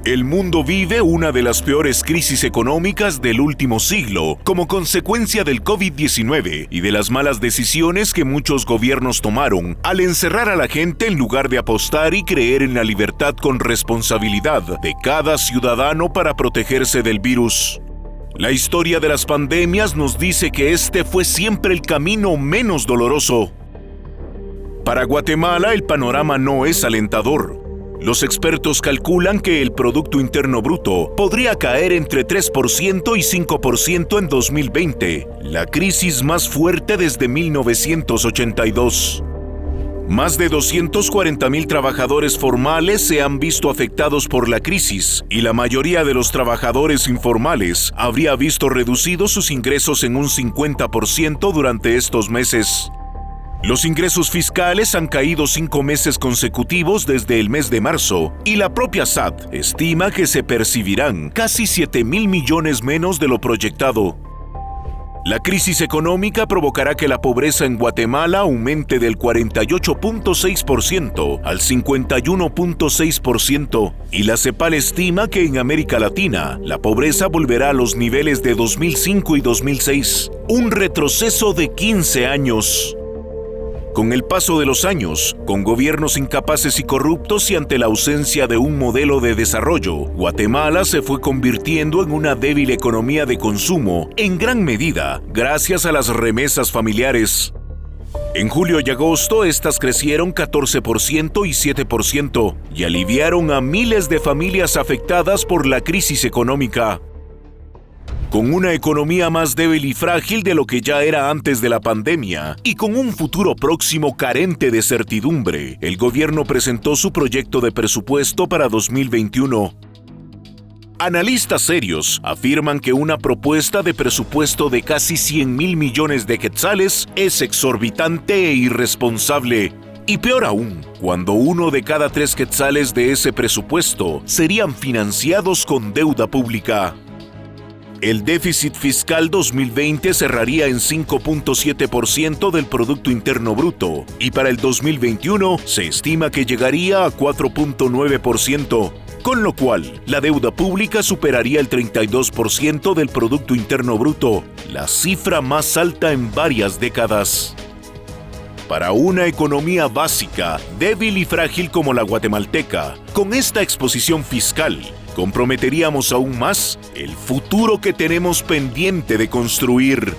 El mundo vive una de las peores crisis económicas del último siglo, como consecuencia del COVID-19 y de las malas decisiones que muchos gobiernos tomaron al encerrar a la gente en lugar de apostar y creer en la libertad con responsabilidad de cada ciudadano para protegerse del virus. La historia de las pandemias nos dice que este fue siempre el camino menos doloroso. Para Guatemala, el panorama no es alentador. Los expertos calculan que el Producto Interno Bruto podría caer entre 3% y 5% en 2020, la crisis más fuerte desde 1982. Más de 240,000 trabajadores formales se han visto afectados por la crisis y la mayoría de los trabajadores informales habría visto reducidos sus ingresos en un 50% durante estos meses. Los ingresos fiscales han caído 5 meses consecutivos desde el mes de marzo y la propia SAT estima que se percibirán casi 7,000 millones menos de lo proyectado. La crisis económica provocará que la pobreza en Guatemala aumente del 48.6% al 51.6% y la CEPAL estima que en América Latina la pobreza volverá a los niveles de 2005 y 2006, un retroceso de 15 años. Con el paso de los años, con gobiernos incapaces y corruptos y ante la ausencia de un modelo de desarrollo, Guatemala se fue convirtiendo en una débil economía de consumo, en gran medida gracias a las remesas familiares. En julio y agosto, estas crecieron 14% y 7% y aliviaron a miles de familias afectadas por la crisis económica. Con una economía más débil y frágil de lo que ya era antes de la pandemia y con un futuro próximo carente de certidumbre, el gobierno presentó su proyecto de presupuesto para 2021. Analistas serios afirman que una propuesta de presupuesto de casi 100,000 millones de quetzales es exorbitante e irresponsable. Y peor aún, cuando 1 de cada 3 quetzales de ese presupuesto serían financiados con deuda pública. El déficit fiscal 2020 cerraría en 5.7% del Producto Interno Bruto y para el 2021 se estima que llegaría a 4.9%, con lo cual la deuda pública superaría el 32% del Producto Interno Bruto, la cifra más alta en varias décadas. Para una economía básica, débil y frágil como la guatemalteca, con esta exposición fiscal, comprometeríamos aún más el futuro que tenemos pendiente de construir.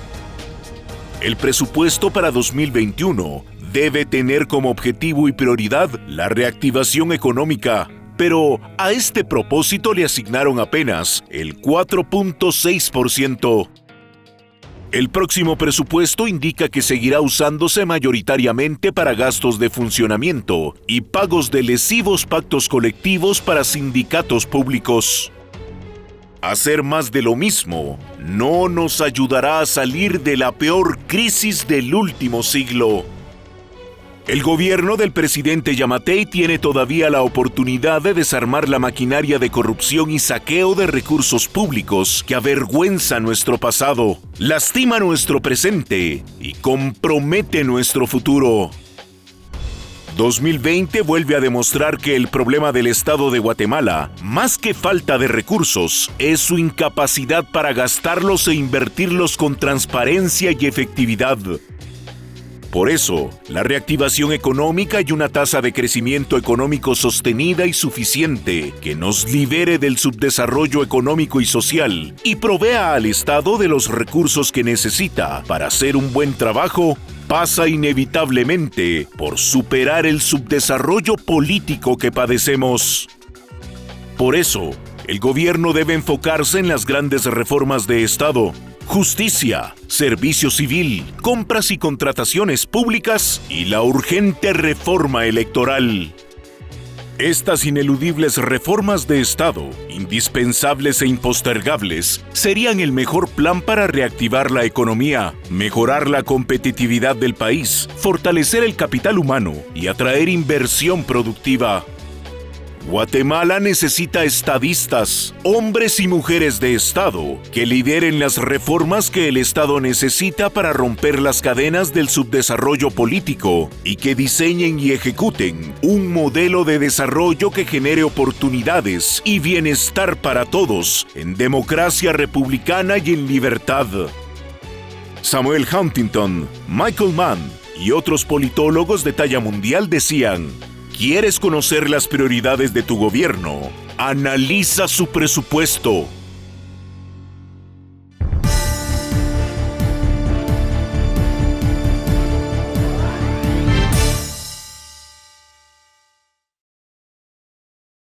El presupuesto para 2021 debe tener como objetivo y prioridad la reactivación económica, pero a este propósito le asignaron apenas el 4.6%. El próximo presupuesto indica que seguirá usándose mayoritariamente para gastos de funcionamiento y pagos de lesivos pactos colectivos para sindicatos públicos. Hacer más de lo mismo no nos ayudará a salir de la peor crisis del último siglo. El gobierno del presidente Yamatei tiene todavía la oportunidad de desarmar la maquinaria de corrupción y saqueo de recursos públicos que avergüenza nuestro pasado, lastima nuestro presente y compromete nuestro futuro. 2020 vuelve a demostrar que el problema del Estado de Guatemala, más que falta de recursos, es su incapacidad para gastarlos e invertirlos con transparencia y efectividad. Por eso, la reactivación económica y una tasa de crecimiento económico sostenida y suficiente que nos libere del subdesarrollo económico y social y provea al Estado de los recursos que necesita para hacer un buen trabajo, pasa inevitablemente por superar el subdesarrollo político que padecemos. Por eso, el gobierno debe enfocarse en las grandes reformas de Estado: justicia, servicio civil, compras y contrataciones públicas y la urgente reforma electoral. Estas ineludibles reformas de Estado, indispensables e impostergables, serían el mejor plan para reactivar la economía, mejorar la competitividad del país, fortalecer el capital humano y atraer inversión productiva. Guatemala necesita estadistas, hombres y mujeres de Estado, que lideren las reformas que el Estado necesita para romper las cadenas del subdesarrollo político y que diseñen y ejecuten un modelo de desarrollo que genere oportunidades y bienestar para todos en democracia republicana y en libertad. Samuel Huntington, Michael Mann y otros politólogos de talla mundial decían: ¿quieres conocer las prioridades de tu gobierno? Analiza su presupuesto.